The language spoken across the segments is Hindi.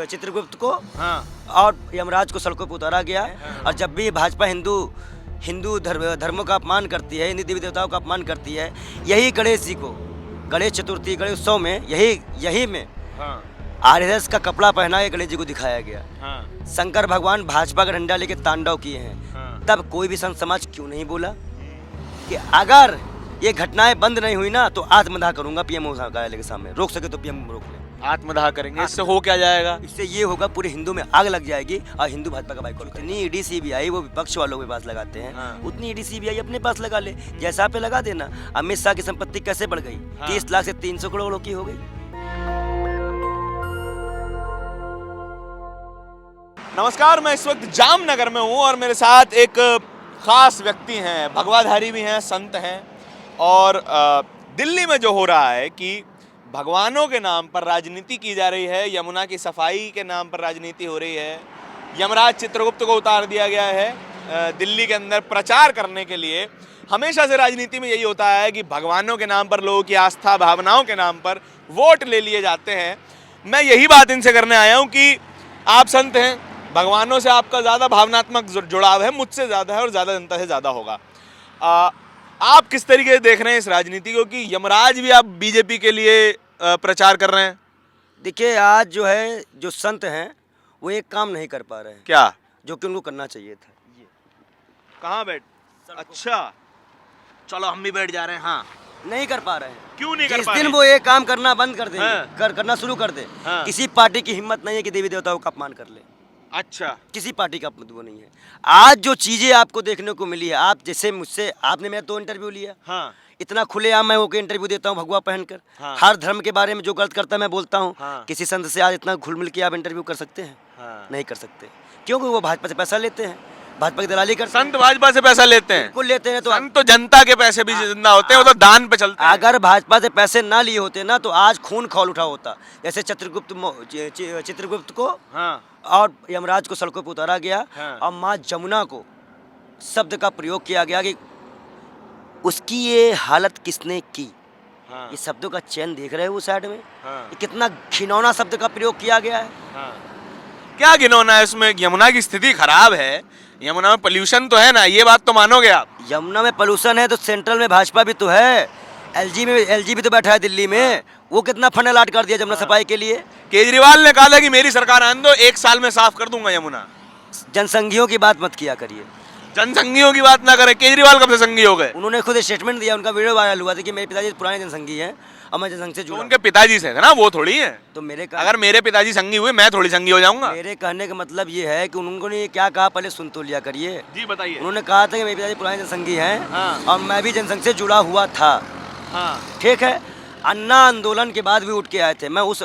चित्रगुप्त को हाँ और यमराज को सड़कों पर उतारा गया। और जब भी भाजपा हिंदू धर्मों का अपमान करती है, हिंदू देवी देवताओं का अपमान करती है, यही गणेश जी को गणेश चतुर्थी गणेश उत्सव में यही में हाँ आरएसएस का कपड़ा पहना के गणेश जी को दिखाया गया। हाँ शंकर भगवान भाजपा का डंडा लेके तांडव किए हैं। हाँ। तब कोई भी संत समाज क्यों नहीं बोला कि अगर ये घटनाएं बंद नहीं हुई ना तो आत्मदाह करूंगा पीएम कार्यालय के सामने, रोक सके तो पीएम रोक ले। आत्मदाह करेंगे, इससे हो क्या जाएगा? इससे ये होगा पूरे हिंदू में आग लग जाएगी और हिंदू भाजपा का बाइकआउट करेंगे। इतनी ईडी सीबीआई वो विपक्ष वालों के पास लगाते हैं, हाँ। उतनी ईडी सीबीआई अपने पास लगा ले, जैसा पे लगा देना। अमित शाह की संपत्ति कैसे बढ़ गई? हाँ। 30 लाख से 300 करोड़ की हो गई। नमस्कार, मैं इस वक्त जामनगर में हूँ और मेरे साथ एक खास व्यक्ति हैं, भगवाधारी भी हैं, संत हैं। और दिल्ली में जो हो रहा है कि भगवानों के नाम पर राजनीति की जा रही है, यमुना की सफाई के नाम पर राजनीति हो रही है, यमराज चित्रगुप्त को उतार दिया गया है दिल्ली के अंदर प्रचार करने के लिए। हमेशा से राजनीति में यही होता है कि भगवानों के नाम पर, लोगों की आस्था भावनाओं के नाम पर वोट ले लिए जाते हैं। मैं यही बात इनसे करने आया हूँ कि आप संत हैं, भगवानों से आपका ज़्यादा भावनात्मक जुड़ाव है, मुझसे ज़्यादा है और ज़्यादा जनता से ज़्यादा होगा। आप किस तरीके से देख रहे हैं इस राजनीति को कि यमराज भी आप बीजेपी के लिए प्रचार कर रहे हैं? देखिए, आज जो है जो संत हैं वो एक काम नहीं कर पा रहे हैं, क्या जो कि उनको करना चाहिए था। ये कहाँ बैठ? अच्छा, चलो हम भी बैठ जा रहे हैं। हाँ, नहीं कर पा रहे हैं। क्यों नहीं कर जिस पा दिन रहे? वो एक काम करना बंद कर देंगे, हाँ। करना शुरू कर दे, हाँ। किसी पार्टी की हिम्मत नहीं है कि देवी देवताओं का अपमान कर ले। अच्छा, किसी पार्टी का वो नहीं है। आज जो चीजें आपको देखने को मिली है, आप जैसे मुझसे आपने मेरा 2 इंटरव्यू लिया, हाँ इतना खुलेआम मैं होकर इंटरव्यू देता हूँ भगवा पहनकर। हाँ। हर धर्म के बारे में जो गलत करता है मैं बोलता हूँ। हाँ। किसी संत से आज इतना घुल मिल के आप इंटरव्यू कर सकते हैं? हाँ। नहीं कर सकते, क्योंकि वो भाजपा से पैसा लेते हैं, भाजपा की दलाली करते संत भाजपा से पैसा लेते हैं? बिल्कुल लेते हैं। तो संत तो जनता के पैसे भी जिंदा होते हैं, वो तो दान पे चलते हैं। अगर भाजपा से पैसे ना लिए होते ना तो आज खून खौल उठा होता। जैसे चित्रगुप्त को हाँ और यमराज को सड़कों पर उतारा गया। हाँ। और माँ जमुना को शब्द का प्रयोग किया गया कि उसकी ये हालत किसने की। हाँ ये शब्दों का चयन देख रहे हो उस साइड में, हाँ ये कितना घिनौना शब्द का प्रयोग किया गया है। हाँ। क्या घिनौना है इसमें? यमुना की स्थिति खराब है, यमुना में पोल्यूशन तो है ना, ये बात तो मानोगे आप? यमुना में पोल्यूशन है तो सेंट्रल में भाजपा भी तो है, एलजी भी तो बैठा है दिल्ली में। वो कितना फंड अलाट कर दिया यमुना सफाई के लिए। केजरीवाल ने कहा था कि मेरी सरकार आने दो, 1 साल में साफ कर दूंगा यमुना। जनसंघियों की बात मत किया करिए। जनसंघियों की बात ना करें, केजरीवाल कब से संघी हो गए? उन्होंने खुद स्टेटमेंट दिया, उनका वीडियो वायरल हुआ था कि मेरे पिताजी पुराने जनसंघी हैं और मैं जनसंघ से तो जुड़ा। उनके पिताजी से है ना, वो थोड़ी है। तो अगर मेरे पिताजी संघी हुए, मैं थोड़ी संघी हो जाऊंगा। मेरे कहने का मतलब ये है कि उन्होंने क्या कहा, पहले सुन तो लिया करिए। जी बताइए। उन्होंने कहा था कि मेरे पिताजी पुराने जनसंघी हैं। हाँ। और मैं भी जनसंघ से जुड़ा हुआ था। हाँ ठीक है। अन्ना आंदोलन के बाद भी उठ के आए थे। मैं उस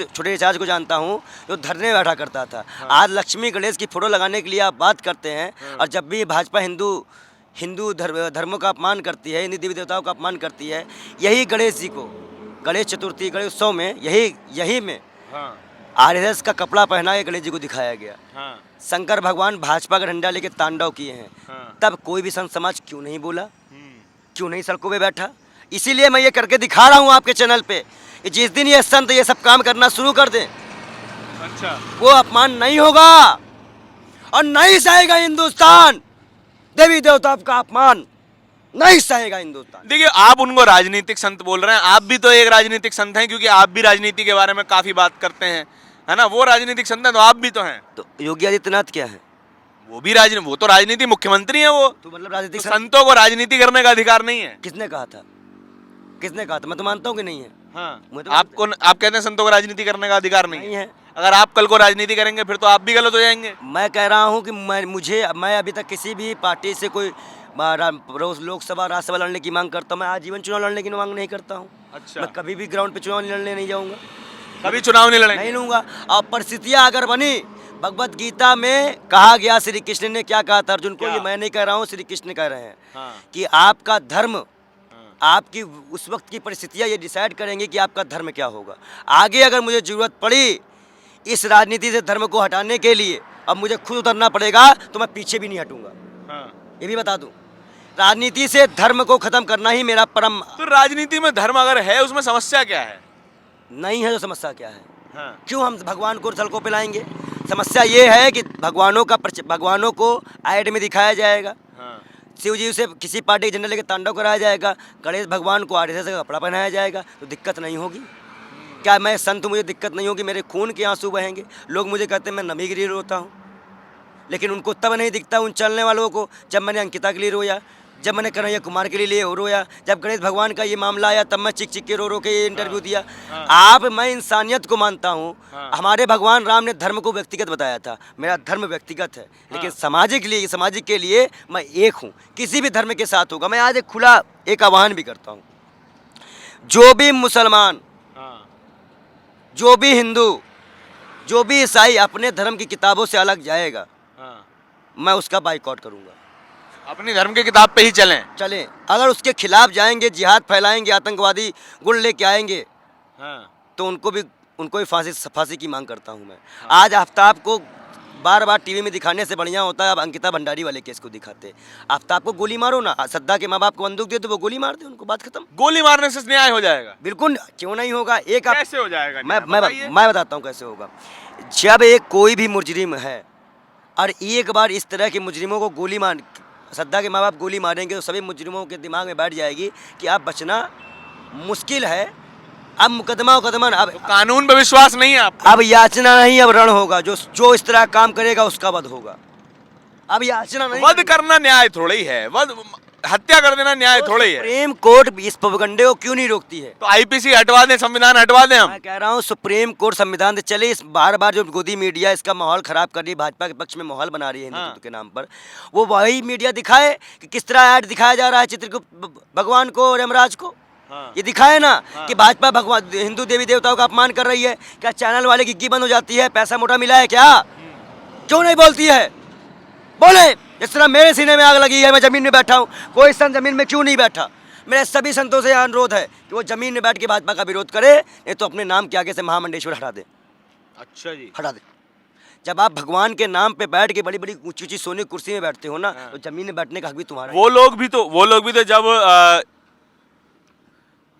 छोटे रिचार्ज को जानता हूँ जो धरने में बैठा करता था। हाँ। आज लक्ष्मी गणेश की फोटो लगाने के लिए आप बात करते हैं। हाँ। और जब भी भाजपा हिंदू धर्मों का अपमान करती है, हिंदू देवी देवताओं का अपमान करती है, यही गणेश जी को गणेश चतुर्थी गणेश उत्सव में यही में हाँ आरएसएस का कपड़ा पहना के गणेश जी को दिखाया गया। हाँ शंकर भगवान भाजपा का डंडा लेके तांडव किए हैं। हाँ। तब कोई भी संत समाज क्यों नहीं बोला, क्यों नहीं सड़कों पे बैठा? इसीलिए मैं ये करके दिखा रहा हूँ आपके चैनल पे कि जिस दिन ये संत ये सब काम करना शुरू कर दें, अच्छा, वो अपमान नहीं होगा और नहीं सहेगा हिंदुस्तान। देवी देवता का अपमान नहीं सहेगा हिंदुस्तान। देखिए, आप उनको राजनीतिक संत बोल रहे हैं, आप भी तो एक राजनीतिक संत हैं, क्योंकि आप भी राजनीति के बारे में काफी बात करते हैं, है ना? वो राजनीतिक संत हैं तो आप भी तो हैं। तो योगी आदित्यनाथ क्या है? वो तो राजनीति मुख्यमंत्री हैं। वो तो मतलब राजनीतिक तो संतों को राजनीति करने का अधिकार नहीं है? किसने कहा था? किसने कहा था? मैं तो मानता हूँ कि नहीं है। हाँ। मैं तो आप कहते हैं संतों को राजनीति करने का अधिकार नहीं है। अगर आप कल को राजनीति करेंगे फिर तो आप भी गलत हो जाएंगे। मैं कह रहा हूँ कि मैं अभी तक किसी भी पार्टी से कोई लोकसभा राज्यसभा लड़ने की मांग करता हूँ। मैं आजीवन चुनाव लड़ने की मांग नहीं करता हूँ। अच्छा। मैं कभी भी ग्राउंड पे चुनाव लड़ने नहीं जाऊँगा, कभी चुनाव नहीं लड़ेंगे? नहीं लूँगा। और परिस्थितियाँ अगर बनी, भगवत गीता में कहा गया, श्री कृष्ण ने क्या कहा था अर्जुन को, ये मैं नहीं कह रहा हूँ, श्री कृष्ण कह रहे हैं। हाँ। कि आपका धर्म, आपकी उस वक्त की परिस्थितियाँ ये डिसाइड करेंगे कि आपका धर्म क्या होगा। आगे अगर मुझे ज़रूरत पड़ी इस राजनीति से धर्म को हटाने के लिए, अब मुझे खुद उतरना पड़ेगा तो मैं पीछे भी नहीं हटूंगा। हाँ। ये भी बता दूं, राजनीति से धर्म को खत्म करना ही मेरा परम। तो राजनीति में धर्म अगर है, उसमें समस्या क्या है? नहीं है तो समस्या क्या है? हाँ। क्यों हम भगवान को सड़कों पे लाएंगे? समस्या ये है कि भगवानों को ऐड में दिखाया जाएगा, हाँ। शिव जी से किसी पार्टी के झंडे लेके तांडव कराया जाएगा, गणेश भगवान को आरएसएस का कपड़ा पहनाया जाएगा, तो दिक्कत नहीं होगी क्या? मैं संत हूं, मुझे दिक्कत नहीं होगी, मेरे खून के आंसू बहेंगे। लोग मुझे कहते हैं मैं नमी के लिए रोता हूँ, लेकिन उनको तब नहीं दिखता उन चलने वालों को जब मैंने अंकिता के लिए रोया, जब मैंने कन्हैया कुमार के लिए रोया, जब गणेश भगवान का ये मामला आया तब मैं चिक चिक के रो के ये इंटरव्यू दिया। मैं इंसानियत को मानता हूँ। हमारे भगवान राम ने धर्म को व्यक्तिगत बताया था, मेरा धर्म व्यक्तिगत है, लेकिन सामाजिक के लिए मैं एक हूँ, किसी भी धर्म के साथ होगा। मैं आज एक खुला एक आह्वान भी करता हूँ, जो भी मुसलमान, जो भी हिंदू, जो भी ईसाई अपने धर्म की किताबों से अलग जाएगा, मैं उसका बाइकआउट करूँगा। अपनी धर्म की किताब पे ही चलें। अगर उसके खिलाफ जाएंगे, जिहाद फैलाएंगे, आतंकवादी गुण लेके आएंगे, तो उनको भी फांसी की मांग करता हूं मैं। आज आफ्ताब को बार बार टीवी में दिखाने से बढ़िया होता है अब अंकिता भंडारी वाले केस को दिखाते। आफ्ताब को गोली मारो ना, सद्दा के माँ बाप को बंदूक दे तो वो गोली मार दे, उनको बात खत्म। गोली मारने से न्याय हो जाएगा? बिल्कुल, क्यों नहीं होगा। कैसे हो जाएगा? मैं बताता हूँ कैसे होगा। जब एक कोई भी मुजरिम है और एक बार इस तरह के मुजरिमों को गोली मार, सद्दा के माँ बाप गोली मारेंगे तो सभी मुजरिमों के दिमाग में बैठ जाएगी कि अब बचना मुश्किल है, अब मुकदमा अब तो कानून पे विश्वास नहीं है आपका? अब याचना नहीं, अब रण होगा। जो इस तरह काम करेगा उसका वध होगा। अब याचना नहीं, वध करना न्याय थोड़ा ही है, हत्या कर देना न्याय थोड़ा ही है। सुप्रीम कोर्ट इस प्रोपेगेंडे को क्यों नहीं रोकती है? तो आईपीसी हटवा दें, संविधान हटवा दें हम। मैं कह रहा हूँ सुप्रीम कोर्ट संविधान से चले। इस बार बार जो गोदी मीडिया इसका माहौल खराब कर रही है, भाजपा के पक्ष में माहौल बना रही है हिंदुत्व के नाम पर, वो वही मीडिया दिखाए कि किस तरह ऐड दिखाया जा रहा है चित्रगुप्त भगवान को और यमराज को। ये दिखाए ना कि भाजपा भगवान हिंदू देवी देवताओं का अपमान कर रही है। क्या चैनल वाले की बंद हो जाती है? पैसा मोटा मिला है क्या? क्यों नहीं बोलती है? बोले। इस तरह मेरे सीने में आग लगी है, मैं जमीन में बैठा हूँ, कोई संत जमीन में क्यों नहीं बैठा? मेरे सभी संतों से अनुरोध है कि वो जमीन में बैठ के भाजपा का विरोध करे, नहीं तो अपने नाम के आगे से महामंडेश्वर हटा दे। अच्छा जी, हटा दे। जब आप भगवान के नाम पे बैठ के बड़ी बड़ी ऊंची ऊंची सोने कुर्सी में बैठते हो ना, तो जमीन में बैठने का हक भी तुम्हारा। वो लोग भी तो जब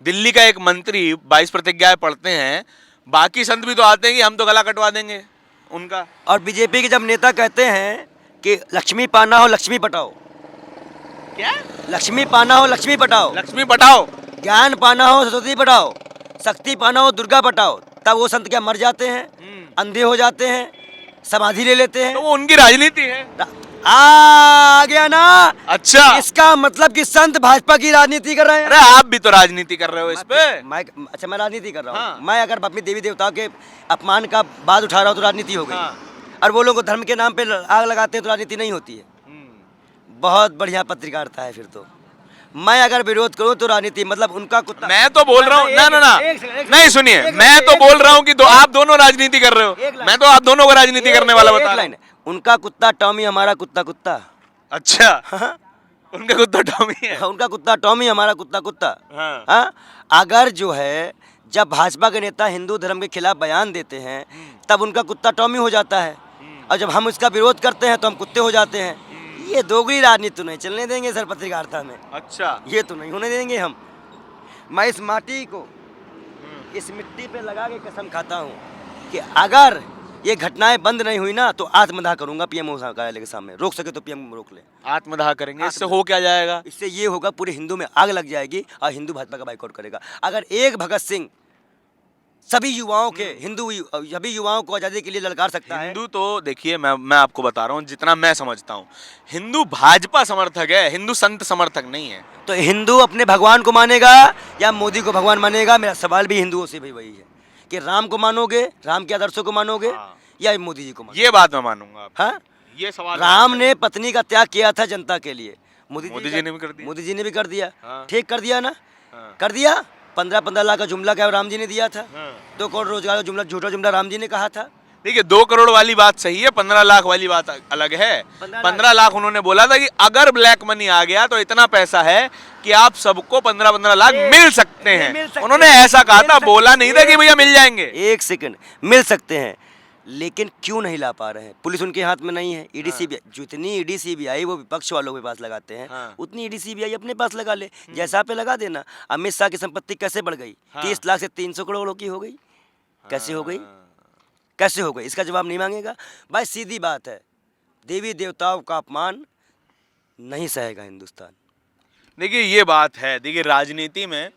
दिल्ली का एक मंत्री 22 प्रतिज्ञाएं पढ़ते हैं, बाकी संत भी तो आते हैं कि हम तो गला कटवा देंगे उनका। और बीजेपी के जब नेता कहते हैं कि लक्ष्मी पाना हो लक्ष्मी पटाओ, क्या? लक्ष्मी पाना हो लक्ष्मी पटाओ, लक्ष्मी पटाओ, ज्ञान पाना हो सरस्वती पटाओ, शक्ति पाना हो दुर्गा पटाओ, तब वो संत क्या मर जाते हैं, अंधे हो जाते हैं, समाधि ले लेते हैं? तो वो उनकी राजनीति है। आ गया ना? अच्छा, इसका मतलब कि संत भाजपा की राजनीति कर रहे हैं। अरे आप भी तो राजनीति कर रहे हो इस पे। मैं राजनीति कर रहा हूँ। हाँ। मैं अगर अपनी देवी देवताओं के अपमान का बात उठा रहा हूँ तो राजनीति हो गई। हाँ। और वो लोग धर्म के नाम पे आग लगाते हैं तो राजनीति नहीं होती है। बहुत बढ़िया पत्रकारिता है फिर तो। मैं अगर विरोध करूं तो राजनीति, मतलब उनका कुत्ता। मैं तो बोल रहा हूँ ना, नहीं सुनिए, मैं तो बोल रहा हूँ कि आप दोनों राजनीति कर रहे हो। मैं तो आप दोनों को राजनीति करने वाला बता रहा हूं। उनका कुत्ता टॉमी, हमारा कुत्ता कुत्ता। अच्छा, उनका कुत्ता टॉमी है। उनका कुत्ता टॉमी, हमारा कुत्ता कुत्ता। हाँ। अगर जो है जब भाजपा के नेता हिंदू धर्म के खिलाफ बयान देते हैं तब उनका कुत्ता टॉमी हो जाता है, और जब हम उसका विरोध करते हैं तो हम कुत्ते हो जाते हैं। ये दोगली राजनीति तो नहीं चलने देंगे सर पत्रकारिता में। अच्छा, ये तो नहीं होने देंगे हम। मैं इस माटी को, इस मिट्टी पे लगा के कसम खाता हूँ कि अगर ये घटनाएं बंद नहीं हुई ना तो आत्मदाह करूंगा पीएम कार्यालय के सामने। रोक सके तो पीएम रोक ले। आत्मदाह करेंगे। इससे हो क्या जाएगा? इससे ये होगा पूरे हिंदू में आग लग जाएगी और हिंदू भाजपा का बाइकआउट करेगा। अगर एक भगत सिंह सभी युवाओं को आज़ादी के लिए ललकार सकता है। हिंदू तो देखिए, मैं आपको बता रहा हूँ जितना मैं समझता हूँ, हिंदू भाजपा समर्थक है, हिंदू संत समर्थक नहीं है। तो हिंदू अपने भगवान को मानेगा या मोदी को भगवान मानेगा? मेरा सवाल भी हिंदुओं से भी वही है कि राम को मानोगे, राम के आदर्शों को मानोगे, या मोदी जी को मानोगे? ये बात मैं मानूंगा। हाँ, ये सवाल। राम ने पत्नी का त्याग किया था जनता के लिए, मोदी जी ने भी कर दिया। मोदी जी ने भी कर दिया। हाँ। ठीक कर दिया ना? कर दिया। 15-15 लाख का जुमला क्या राम जी ने दिया था? 2 करोड़ रोजगार का जुमला, झूठा जुमला राम जी ने कहा था। देखिए, 2 करोड़ वाली बात सही है, 15 लाख वाली बात अलग है। 15 लाख उन्होंने बोला था कि अगर ब्लैक मनी आ गया तो इतना पैसा है कि आप सबको 15-15 लाख मिल सकते हैं। उन्होंने ऐसा कहा था, बोला नहीं था कि भैया मिल जाएंगे। एक सेकंड, मिल सकते हैं, लेकिन क्यों नहीं ला पा रहे हैं? पुलिस उनके हाथ में नहीं है। ईडी सीबीआई, जितनी ईडी सीबीआई वो विपक्ष वालों के पास लगाते हैं, उतनी ईडी सीबीआई अपने पास लगा ले। जैसा पे लगा देना। अमित शाह की संपत्ति कैसे बढ़ गई? 30 लाख से 300 करोड़ की हो गई। कैसे हो गई? कैसे हो गई? इसका जवाब नहीं मांगेगा। भाई सीधी बात है, देवी देवताओं का अपमान नहीं सहेगा हिंदुस्तान। देखिए ये बात है। देखिए राजनीति में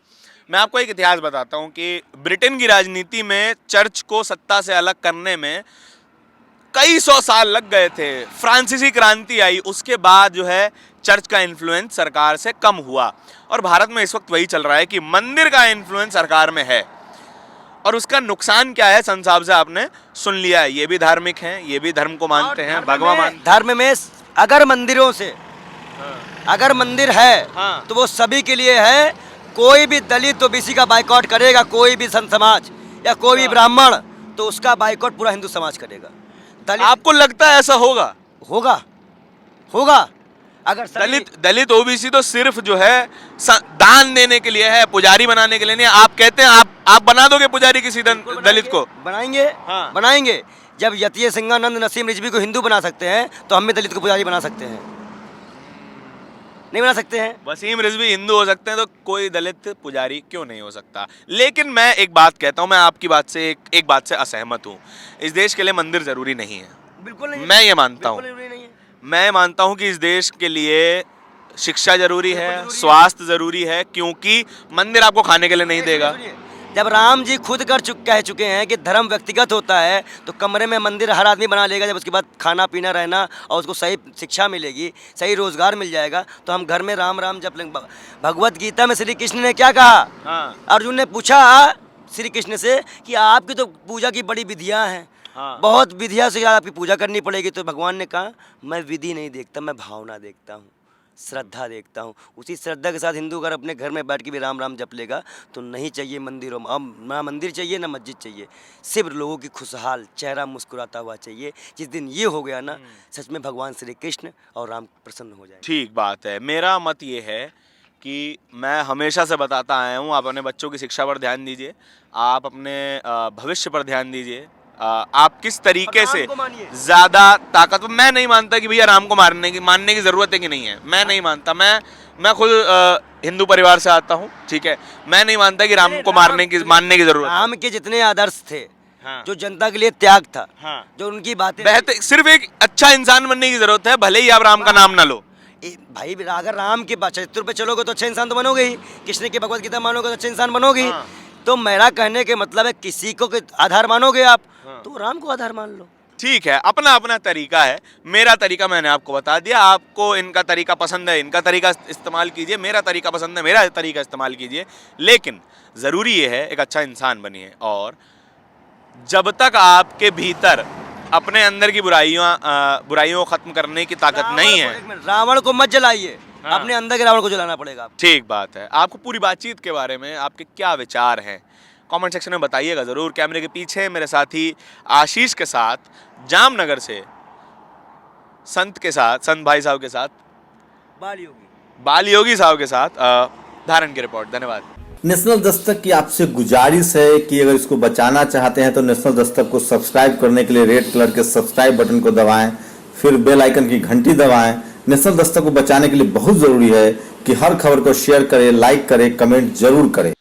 मैं आपको एक इतिहास बताता हूँ कि ब्रिटेन की राजनीति में चर्च को सत्ता से अलग करने में कई सौ साल लग गए थे। फ्रांसीसी क्रांति आई, उसके बाद जो है चर्च का इन्फ्लुएंस सरकार से कम हुआ, और भारत में इस वक्त वही चल रहा है कि मंदिर का इन्फ्लुएंस सरकार में है, और उसका नुकसान क्या है संत साहब से आपने सुन लिया है। ये भी धार्मिक हैं, ये भी धर्म को मानते हैं, भगवान मानते हैं। धर्म में अगर मंदिरों से अगर मंदिर है हाँ। तो वो सभी के लिए है। कोई भी दलित तो बीसी का बाइकआउट करेगा, कोई भी संत समाज या कोई भी ब्राह्मण तो उसका बाइकआउट पूरा हिंदू समाज करेगा। दलित आपको लगता है ऐसा होगा? होगा, होगा। अगर दलित ओबीसी तो सिर्फ जो है दान देने के लिए है, पुजारी बनाने के लिए नहीं। आप कहते हैं आप बना दोगे पुजारी किसी दलित को? बनाएंगे, हाँ। बनाएंगे। जब यतीय सिंहानंद नसीम रिजवी को हिंदू बना सकते हैं तो हम भी दलित को पुजारी बना सकते हैं, नहीं बना सकते हैं? वसीम रिजवी हिंदू हो सकते हैं तो कोई दलित पुजारी क्यों नहीं हो सकता? लेकिन मैं एक बात कहता हूं, मैं आपकी बात से एक बात से असहमत हूं। इस देश के लिए मंदिर जरूरी नहीं है। बिल्कुल नहीं। मैं ये मानता हूं, बिल्कुल नहीं है। मैं मानता हूं कि इस देश के लिए शिक्षा जरूरी है, स्वास्थ्य जरूरी है, क्योंकि मंदिर आपको खाने के लिए नहीं देगा। जब राम जी खुद कह चुके हैं कि धर्म व्यक्तिगत होता है, तो कमरे में मंदिर हर आदमी बना लेगा। जब उसके बाद खाना पीना रहना और उसको सही शिक्षा मिलेगी, सही रोजगार मिल जाएगा, तो हम घर में राम राम जप लेंगे। भगवत गीता में श्री कृष्ण ने क्या कहा? हाँ। अर्जुन ने पूछा श्री कृष्ण से कि आपकी तो पूजा की बड़ी विधियां हैं, हाँ। बहुत विधियां से आपकी पूजा करनी पड़ेगी। तो भगवान ने कहा मैं विधि नहीं देखता, मैं भावना देखता हूँ, श्रद्धा देखता हूँ। उसी श्रद्धा के साथ हिंदू अगर अपने घर में बैठ के भी राम राम जप लेगा तो नहीं चाहिए मंदिरों में, अब ना मंदिर चाहिए ना मस्जिद चाहिए, सिर्फ लोगों की खुशहाल चेहरा मुस्कुराता हुआ चाहिए। जिस दिन ये हो गया ना, सच में भगवान श्री कृष्ण और राम प्रसन्न हो जाए। ठीक बात है। मेरा मत ये है कि मैं हमेशा से बताता आया हूँ, आप अपने बच्चों की शिक्षा पर ध्यान दीजिए, आप अपने भविष्य पर ध्यान दीजिए। आप किस तरीके से ज्यादा ताकतवर, मैं नहीं मानता कि भैया राम को मानने की जरूरत है कि नहीं है, मैं नहीं मानता। मैं खुद हिंदू परिवार से आता हूँ, ठीक है। मैं नहीं मानता कि राम को मानने की जरूरत है। राम के जितने आदर्श थे, हाँ। जो जनता के लिए त्याग था, हाँ। जो उनकी बातें, बेहतर सिर्फ एक अच्छा इंसान बनने की जरूरत है, भले ही आप राम का नाम ना लो। भाई अगर राम के चरित्र पे चलोगे तो अच्छा इंसान तो बनोगे ही, कृष्ण की भगवत गीता मानोगे तो अच्छा इंसान बनोगे ही। हाँ। तो मेरा कहने के मतलब है किसी को आधार मानोगे आप, तो राम को आधार मान लो। ठीक है, अपना अपना तरीका है। मेरा तरीका मैंने आपको बता दिया, आपको इनका तरीका पसंद है, इनका तरीका इस्तेमाल कीजिए, मेरा तरीका पसंद है, मेरा तरीका इस्तेमाल कीजिए। लेकिन ज़रूरी ये है एक अच्छा इंसान बनिए, और जब तक आपके भीतर अपने अंदर की बुराइयों को खत्म करने की ताकत नहीं है, रावण को मत जलाइए, हाँ। अपने अंदर के रावण को जलाना पड़ेगा। ठीक बात है। आपको पूरी बातचीत के बारे में आपके क्या विचार हैं, कमेंट सेक्शन में बताइएगा ज़रूर। कैमरे के पीछे मेरे साथी आशीष के साथ, जामनगर से संत भाई साहब के साथ, बाल योगी साहब के साथ धारण की रिपोर्ट। धन्यवाद। नेशनल दस्तक की आपसे गुजारिश है कि अगर इसको बचाना चाहते हैं तो नेशनल दस्तक को सब्सक्राइब करने के लिए रेड कलर के सब्सक्राइब बटन को दबाएं, फिर बेल आइकन की घंटी दबाएं। नेशनल दस्तक को बचाने के लिए बहुत ज़रूरी है कि हर खबर को शेयर करें, लाइक करें, कमेंट जरूर करें।